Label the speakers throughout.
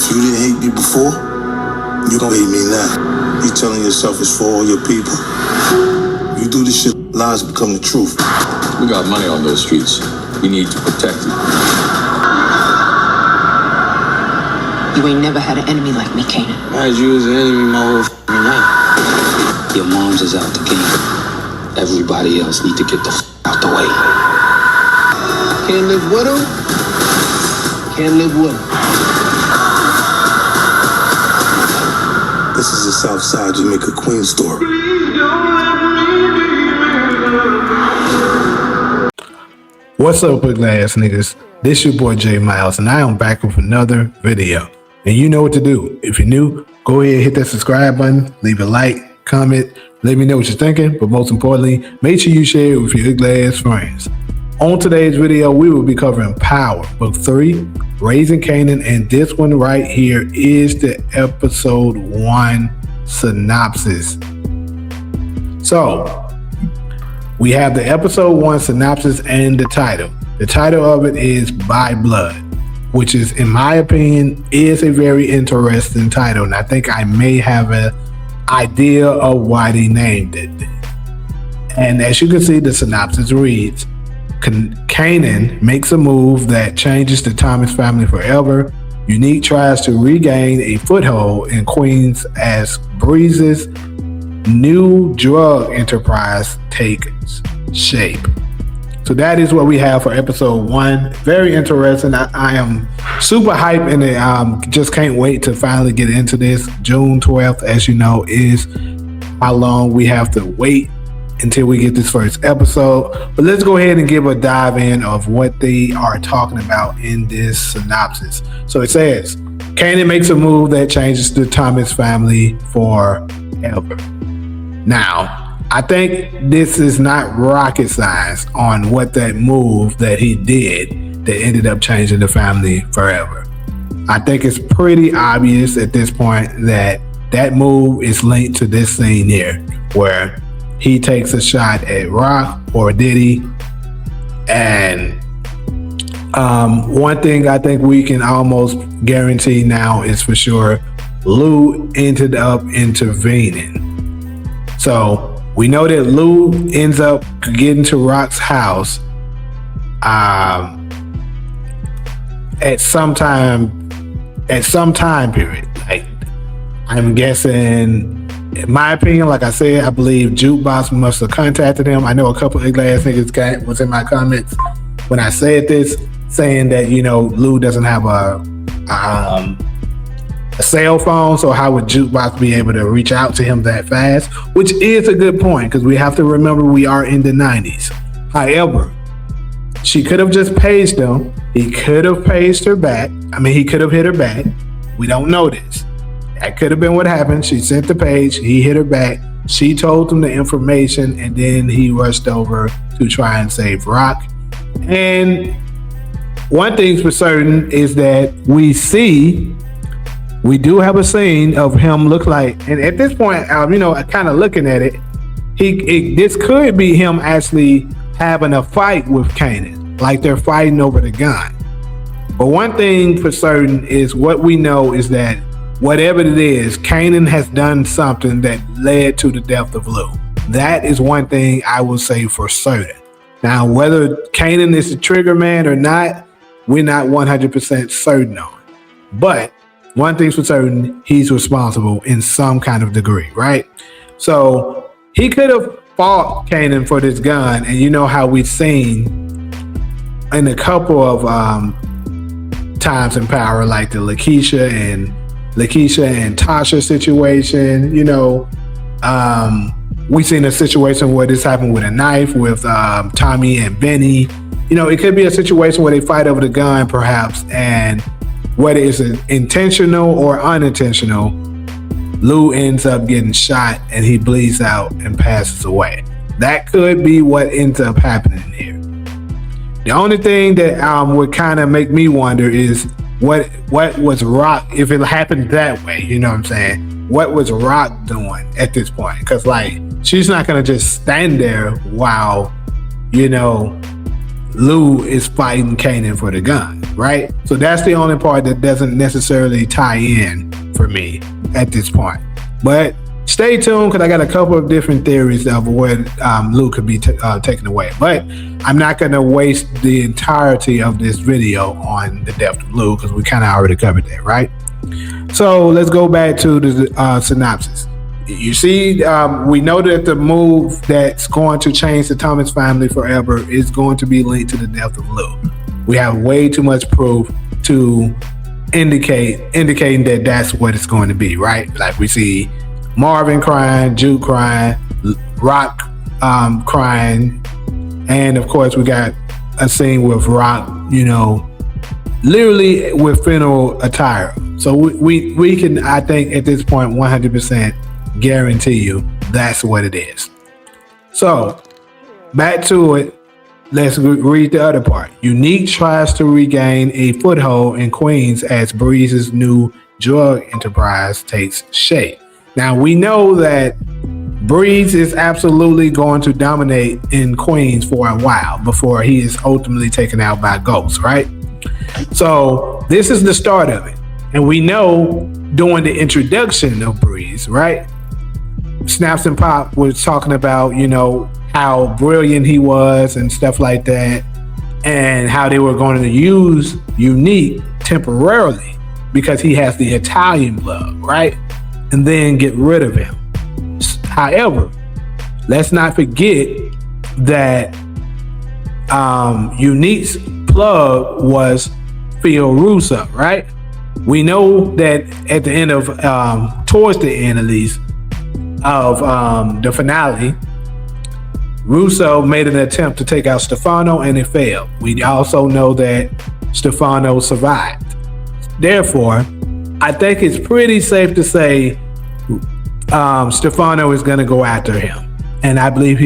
Speaker 1: If you didn't hate me before, you don't hate me now. You telling yourself it's for all your people. You do this shit, lies become the truth.
Speaker 2: We got money on those streets. We need to protect it.
Speaker 3: You ain't never had an enemy like me, Kanan.
Speaker 4: I had you as an enemy my whole life.
Speaker 5: Your mom's is out the game. Everybody else need to get the out the way.
Speaker 4: Can't live with him. Can't live with him.
Speaker 1: This is a Southside Jamaica Queen story.
Speaker 6: What's up, ugly ass niggas? This your boy J Miles, and I am back with another video. And you know what to do. If you're new, go ahead and hit that subscribe button, leave a like, comment, let me know what you're thinking, but most importantly, make sure you share it with your ugly ass friends. On today's video, we will be covering Power, Book 3, Raising Kanan, and this one right here is the episode 1 synopsis. So, we have the episode 1 synopsis and the title. The title of it is By Blood, which is, in my opinion, is a very interesting title, and I think I may have an idea of why they named it. And as you can see, the synopsis reads, Kanan makes a move that changes the Thomas family forever. Unique tries to regain a foothold in Queens as Breeze's new drug enterprise takes shape. So that is what we have for episode 1. Very interesting. I am super hyped and just can't wait to finally get into this. June 12th, as you know, is how long we have to wait until we get this first episode. But let's go ahead and give a dive in of what they are talking about in this synopsis. So it says, Kanan makes a move that changes the Thomas family forever. Now, I think this is not rocket science on what that move that he did that ended up changing the family forever. I think it's pretty obvious at this point that that move is linked to this scene here, where he takes a shot at Rock or Diddy. And one thing I think we can almost guarantee now is for sure Lou ended up intervening. So we know that Lou ends up getting to Rock's house at some time period. Like, I'm guessing, in my opinion, like I said, I believe Jukebox must have contacted him. I know a couple of ugly ass niggas was in my comments when I said this, saying that, you know, Lou doesn't have a cell phone, so how would Jukebox be able to reach out to him that fast? Which is a good point, because we have to remember we are in the 90s. However, she could have just paged him. He could have paged her back. I mean, he could have hit her back. We don't know this. That could have been what happened. She sent the page, he hit her back, she told him the information, and then he rushed over to try and save Rock. And one thing's for certain is that we do have a scene of him look like, and at this point, you know, kind of looking at it, this could be him actually having a fight with Kanan, like they're fighting over the gun. But one thing for certain is what we know is that whatever it is, Kanan has done something that led to the death of Lou. That is one thing I will say for certain. Now, whether Kanan is the trigger man or not, we're not 100% certain on. But one thing's for certain, he's responsible in some kind of degree, right? So he could have fought Kanan for this gun, and you know how we've seen in a couple of times in Power, like the Lakeisha and Tasha situation. You know, we've seen a situation where this happened with a knife with Tommy and Benny. You know, it could be a situation where they fight over the gun, perhaps, and whether it's intentional or unintentional, Lou ends up getting shot and he bleeds out and passes away. That could be what ends up happening here. The only thing that would kind of make me wonder is what was Rock, if it happened that way, you know what I'm saying? What was Rock doing at this point? Because, like, she's not going to just stand there while, you know, Lou is fighting Kanan for the gun, right? So that's the only part that doesn't necessarily tie in for me at this point. But stay tuned, because I got a couple of different theories of what Lou could be taken away. But I'm not going to waste the entirety of this video on the death of Lou, because we kind of already covered that, right? So let's go back to the synopsis. You see, we know that the move that's going to change the Thomas family forever is going to be linked to the death of Lou. We have way too much proof to indicating that that's what it's going to be, right? Like we see Marvin crying, Jude crying, Rock crying, and of course we got a scene with Rock, literally with funeral attire. So we can, I think at this point, 100% guarantee you that's what it is. So back to it. Let's read the other part. Unique tries to regain a foothold in Queens as Breeze's new drug enterprise takes shape. Now we know that Breeze is absolutely going to dominate in Queens for a while before he is ultimately taken out by Ghost, right? So this is the start of it. And we know during the introduction of Breeze, right? Snaps and Pop was talking about, how brilliant he was and stuff like that, and how they were going to use Unique temporarily because he has the Italian blood, right? And then get rid of him. However, let's not forget that Unique's plug was Phil Russo, right? We know that at the end of, towards the end at least, of the finale, Russo made an attempt to take out Stefano and it failed. We also know that Stefano survived. Therefore, I think it's pretty safe to say Stefano is going to go after him. And I believe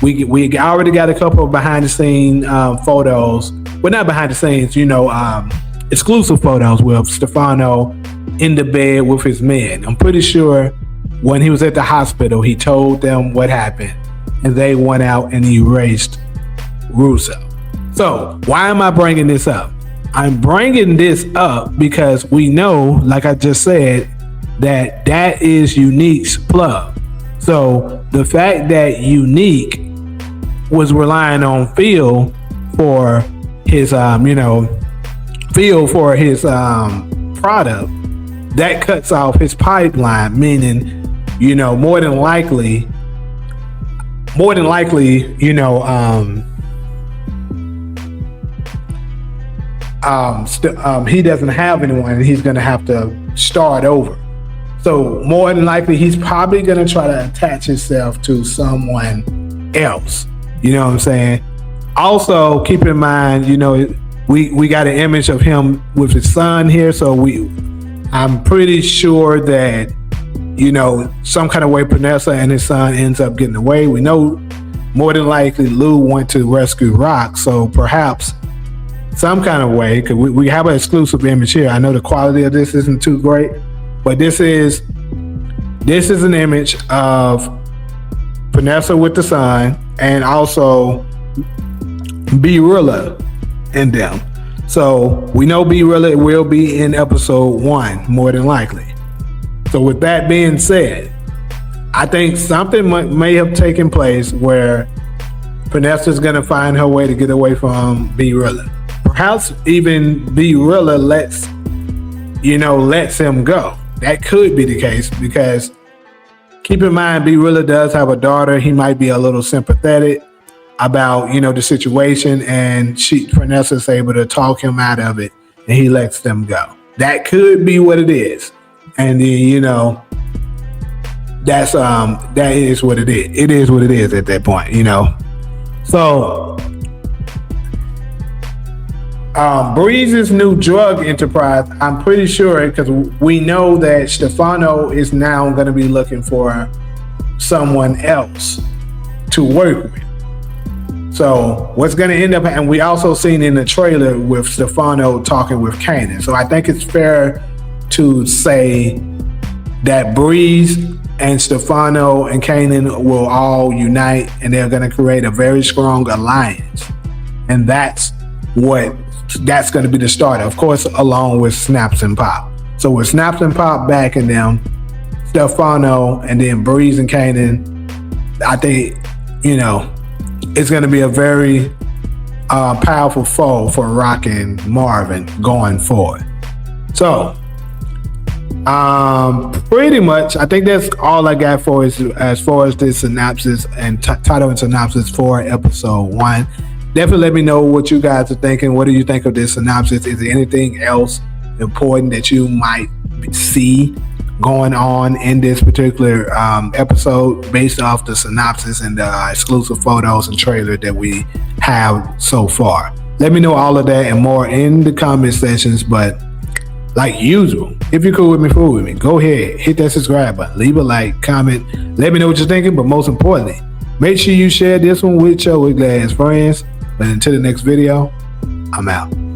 Speaker 6: we already got a couple of behind the scene photos. Well, not behind the scenes, exclusive photos with Stefano in the bed with his men. I'm pretty sure when he was at the hospital, he told them what happened and they went out and erased Russo. So why am I bringing this up? I'm bringing this up because we know, like I just said, that is Unique's plug. So the fact that Unique was relying on Phil for his, product, that cuts off his pipeline, meaning, more than likely, he doesn't have anyone and he's going to have to start over. So more than likely, he's probably going to try to attach himself to someone else. You know what I'm saying? Also, keep in mind, we got an image of him with his son here. So I'm pretty sure that, some kind of way Vanessa and his son ends up getting away. We know more than likely Lou went to rescue Rock. So perhaps some kind of way, because we have an exclusive image here. I know the quality of this isn't too great, but this is an image of Vanessa with the son and also B-Rilla in them. So we know B-Rilla will be in episode 1, more than likely. So with that being said, I think something may have taken place where Vanessa's going to find her way to get away from B-Rilla. Perhaps even B-Rilla lets him go. That could be the case because keep in mind, B-Rilla does have a daughter. He might be a little sympathetic about, the situation, and Vanessa's able to talk him out of it and he lets them go. That could be what it is. And then, that is what it is. It is what it is at that point, So Breeze's new drug enterprise, I'm pretty sure, because we know that Stefano is now going to be looking for someone else to work with. So what's going to end up, and we also seen in the trailer with Stefano talking with Kanan. So I think it's fair to say that Breeze and Stefano and Kanan will all unite and they're going to create a very strong alliance. And that's going to be the starter, of course, along with Snaps and Pop. So with Snaps and Pop backing them, Stefano, and then Breeze and Kanan, I think, it's going to be a very powerful foe for Rock and Marvin going forward. So, pretty much, I think that's all I got for us as far as this synopsis and title and synopsis for episode 1. Definitely let me know what you guys are thinking. What do you think of this synopsis? Is there anything else important that you might see going on in this particular episode based off the synopsis and the exclusive photos and trailer that we have so far? Let me know all of that and more in the comment sections. But like usual, if you're cool with me, fool with me, go ahead, hit that subscribe button, leave a like, comment, let me know what you're thinking. But most importantly, make sure you share this one with your wiggly ass friends. But until the next video, I'm out.